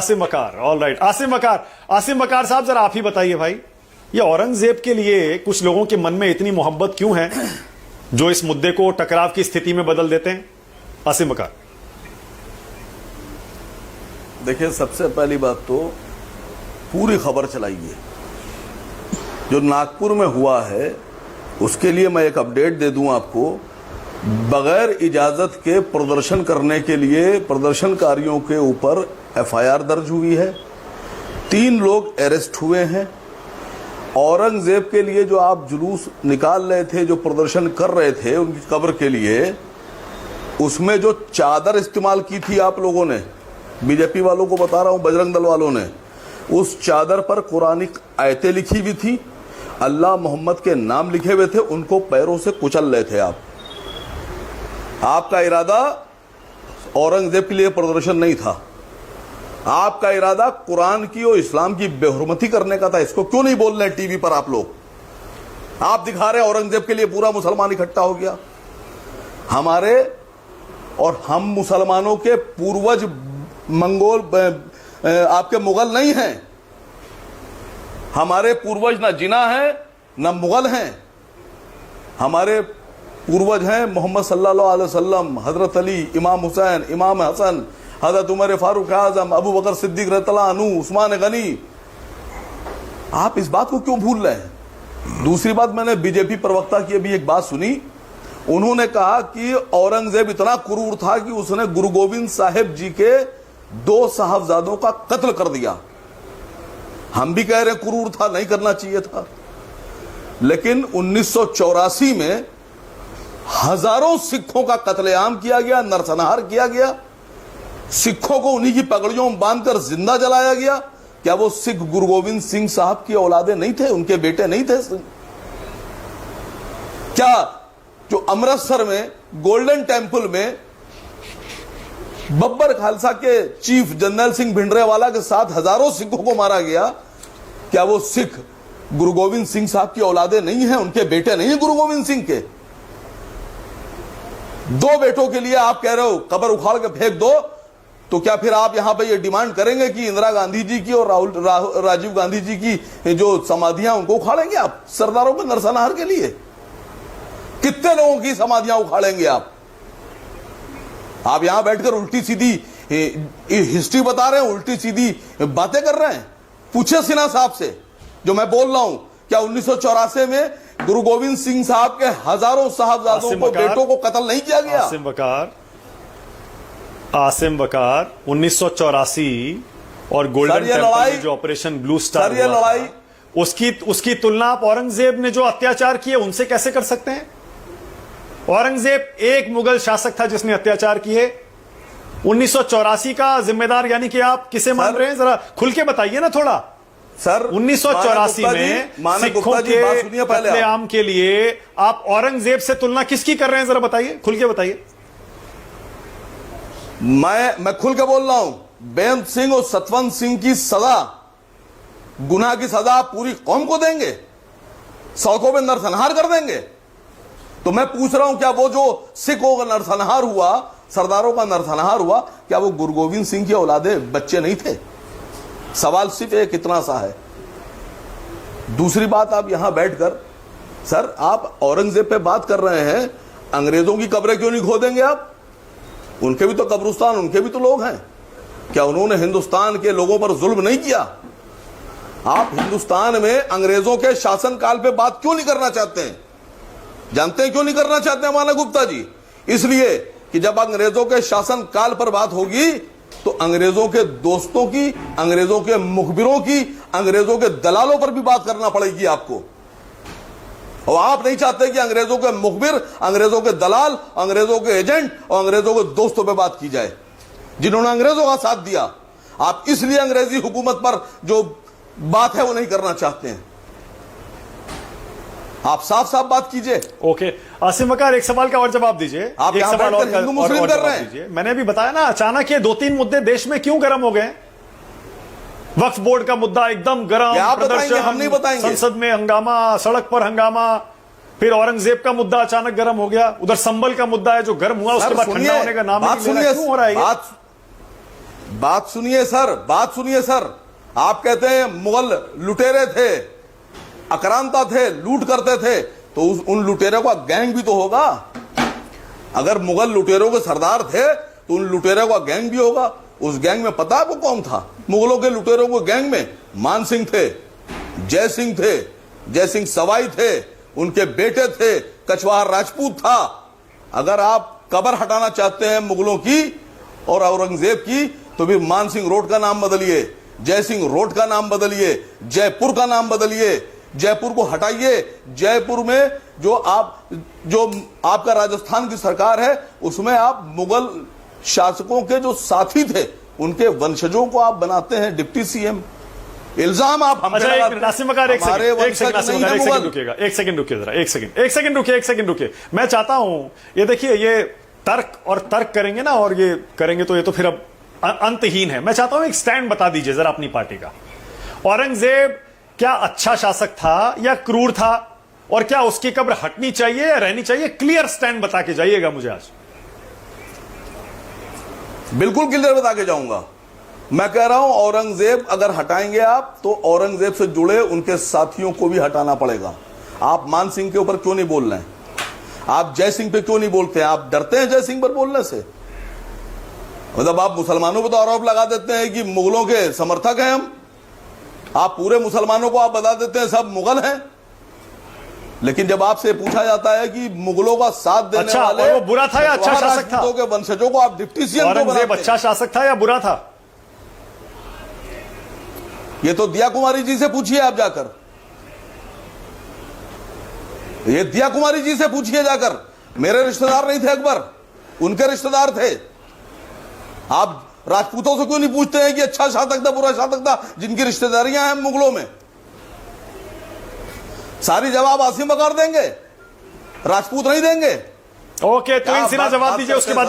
आसिम बकार, all right. Asim बकार साहब, जरा आप ही बताइए भाई, ये औरंगजेब के लिए कुछ लोगों के मन में इतनी मोहब्बत क्यों है जो इस मुद्दे को टकराव की स्थिति में बदल देते हैं? आसिम बकार। देखिए, सबसे पहली बात तो पूरी खबर चलाइए। जो नागपुर में हुआ है उसके लिए मैं एक अपडेट दे दूं आपको। बगैर इजाजत के प्रदर्शन करने के लिए प्रदर्शनकारियों के ऊपर एफआईआर दर्ज हुई है। 3 लोग अरेस्ट हुए हैं। औरंगजेब के लिए जो आप जुलूस निकाल रहे थे, जो प्रदर्शन कर रहे थे उनकी कब्र के लिए, उसमें जो चादर इस्तेमाल की थी आप लोगों ने, बीजेपी वालों को बता रहा हूं, बजरंग दल वालों ने, उस चादर पर कुरानिक आयतें लिखी हुई थी, अल्लाह मोहम्मद के नाम लिखे हुए थे। उनको पैरों से कुचल रहे थे आप। आपका इरादा औरंगजेब के लिए प्रदर्शन नहीं था। आपका इरादा कुरान की और इस्लाम की बेहुरमती करने का था। इसको क्यों नहीं बोल रहे टीवी पर आप लोग? आप दिखा रहे औरंगजेब के लिए पूरा मुसलमान इकट्ठा हो गया। हमारे और हम मुसलमानों के पूर्वज मंगोल आपके मुगल नहीं हैं। हमारे पूर्वज ना जिना है ना मुगल हैं। हमारे पूर्वज हैं मोहम्मद सल्लल्लाहु अलैहि वसल्लम, हजरत अली, इमाम हुसैन, इमाम हसन, हजरत उमर फारूक आजम, अबू बकर सिद्दीक रज़ियल्लाहु अन्हु, उस्मान गनी। आप इस बात को क्यों भूल रहे हैं? दूसरी बात, मैंने बीजेपी प्रवक्ता की अभी एक बात सुनी। उन्होंने कहा कि औरंगजेब इतना क्रूर था कि उसने गुरु गोविंद साहिब जी के 2 साहबजादों का कत्ल कर दिया। हम भी कह रहे हैं क्रूर था, नहीं करना चाहिए था। लेकिन 1984 में हजारों सिखों का कत्लेआम किया गया, नरसंहार किया गया। सिखों को उन्हीं की पगड़ियों में बांधकर जिंदा जलाया गया। क्या वो सिख गुरु गोविंद सिंह साहब की औलादे नहीं थे? उनके बेटे नहीं थे? क्या जो अमृतसर में गोल्डन टेंपल में बब्बर खालसा के चीफ जनरल सिंह भिंडरेवाला के साथ हजारों सिखों को मारा गया, क्या वो सिख गुरु गोविंद सिंह साहब की औलादे नहीं है? उनके बेटे नहीं है गुरु गोविंद सिंह के? 2 बेटों के लिए आप कह रहे हो कब्र उखाड़ के फेंक दो, तो क्या फिर आप यहां पे ये डिमांड करेंगे कि इंदिरा गांधी जी की और राजीव गांधी जी की जो समाधियां उनको उखाड़ेंगे आप सरदारों के नरसंहार के लिए? कितने लोगों की समाधियां उखाड़ेंगे आप? आप यहां बैठकर उल्टी सीधी हिस्ट्री बता रहे हैं, उल्टी सीधी बातें कर रहे हैं। पूछे सिन्हा साहब से जो मैं बोल रहा हूं, क्या 1984 में गुरु गोविंद सिंह साहब के हजारों साहबजादों को, बेटों को कत्ल नहीं किया गया? आसिम बकार 1984 और गोल्डन टेंपल में जो ऑपरेशन ब्लू स्टार हुआ, लड़ाई उसकी तुलना आप औरंगजेब ने जो अत्याचार किए उनसे कैसे कर सकते हैं? औरंगजेब एक मुगल शासक था जिसने अत्याचार किए। 1984 का जिम्मेदार यानी कि आप किसे मान रहे हैं? जरा खुल के बताइए ना थोड़ा सर। 1984 में सिखों के कत्लेआम के लिए आप औरंगजेब से तुलना किसकी कर रहे हैं? जरा बताइए, खुल के बताइए। मैं खुल के बोल रहा हूं। बेअंत सिंह और सतवंत सिंह की सजा, गुनाह की सजा पूरी कौम को देंगे? सड़कों में नरसंहार कर देंगे? तो मैं पूछ रहा हूं, क्या वो जो सिखों का नरसंहार हुआ, सरदारों का नरसंहार हुआ, क्या वो गुरु गोविंद सिंह की औलादे बच्चे नहीं थे? सवाल सिर्फ एक इतना सा है। दूसरी बात, आप यहां बैठकर सर आप औरंगजेब पे बात कर रहे हैं, अंग्रेजों की कब्रें क्यों नहीं खोदेंगे आप? उनके भी तो कब्रिस्तान, उनके भी तो लोग हैं। क्या उन्होंने हिंदुस्तान के लोगों पर जुल्म नहीं किया? आप हिंदुस्तान में अंग्रेजों के शासनकाल पे बात क्यों नहीं करना चाहते हैं? जानते हैं क्यों नहीं करना चाहते हैं माना गुप्ता जी? इसलिए कि जब अंग्रेजों के शासनकाल पर बात होगी तो अंग्रेजों के दोस्तों की, अंग्रेजों के मुखबिरों की, अंग्रेजों के दलालों पर भी बात करना पड़ेगी आपको। और आप नहीं चाहते कि अंग्रेजों के मुखबिर, अंग्रेजों के दलाल, अंग्रेजों के एजेंट और अंग्रेजों के दोस्तों पे बात की जाए जिन्होंने अंग्रेजों का साथ दिया। आप इसलिए अंग्रेजी हुकूमत पर जो बात है वो नहीं करना चाहते हैं। आप साफ साफ बात कीजिए। ओके आसिम बकार, एक सवाल का और जवाब दीजिए। आप एक सवाल और हिंदू मुस्लिम कर रहे हैं। मैंने भी बताया ना, अचानक ये 2-3 मुद्दे देश में क्यों गर्म हो गए? वक्फ बोर्ड का मुद्दा एकदम गर्म, प्रदर्शन, हम नहीं बताएंगे। संसद में हंगामा, सड़क पर हंगामा, फिर औरंगजेब का मुद्दा अचानक गर्म हो गया, उधर संबल का मुद्दा है जो गर्म हुआ उसके बाद ठंडा होने का नाम नहीं ले रहा। क्यों हो रहा है? बात सुनिए सर, बात सुनिए सर। आप कहते हैं मुगल लुटेरे थे, आक्रांता थे, लूट करते थे, तो उन लुटेरों का गैंग भी तो होगा। अगर मुगल लुटेरों के सरदार थे तो उन लुटेरों का गैंग भी होगा। उस गैंग में पता आपको कौन था? मुगलों के लुटेरों के गैंग में मान सिंह थे, जय सिंह थे, जय सिंह सवाई थे, उनके बेटे थे, कछवाहा राजपूत था। अगर आप कब्र हटाना चाहते हैं मुगलों की और औरंगजेब की, तो भी मान सिंह रोड का नाम बदलिए, जय सिंह रोड का नाम बदलिए, जयपुर का नाम बदलिए, जयपुर को हटाइए। जयपुर में जो आपका राजस्थान की सरकार है, उसमें आप मुगल शासकों के जो साथी थे, उनके वंशजों को आप बनाते हैं डिप्टी सीएम। इल्जाम आप हम नासिम वकार, एक सेकंड रुकिए। मैं चाहता हूं, ये देखिए, ये तर्क करेंगे ना, और ये करेंगे तो ये तो फिर अब अंतहीन है। मैं चाहता हूं एक स्टैंड बता दीजिए जरा अपनी पार्टी का। औरंगजेब क्या अच्छा शासक था या क्रूर था, और क्या उसकी कब्र हटनी चाहिए या रहनी चाहिए? क्लियर स्टैंड बता के जाइएगा मुझे आज। बिल्कुल क्लियर बता के जाऊंगा। मैं कह रहा हूं औरंगजेब अगर हटाएंगे आप, तो औरंगजेब से जुड़े उनके साथियों को भी हटाना पड़ेगा। आप मान सिंह के ऊपर क्यों नहीं बोल रहे हैं? आप जय सिंह पे क्यों नहीं बोलते हैं? आप डरते हैं जय सिंह पर बोलने से? मतलब आप मुसलमानों पर तो आरोप लगा देते हैं कि मुगलों के समर्थक हैं हम। आप पूरे मुसलमानों को आप बता देते हैं सब मुगल हैं। लेकिन जब आपसे पूछा जाता है कि मुगलों का साथ देने वाले, और वो बुरा था या अच्छा शासक था? के वंशजों को आप डिप्टी सीएम क्यों बनाते हैं? अच्छा शासक था या बुरा था? ये तो दिया कुमारी जी से पूछिए आप जाकर, ये दिया कुमारी जी से पूछिए जाकर। मेरे रिश्तेदार नहीं थे अकबर, उनके रिश्तेदार थे। आप राजपूतों से क्यों नहीं पूछते हैं कि अच्छा शासक था बुरा शासक था, जिनकी रिश्तेदारियां हैं मुगलों में? सारी जवाब आसिम वकार देंगे, राजपूत नहीं देंगे। ओके, तो इन सिना जवाब दीजिए, उसके बाद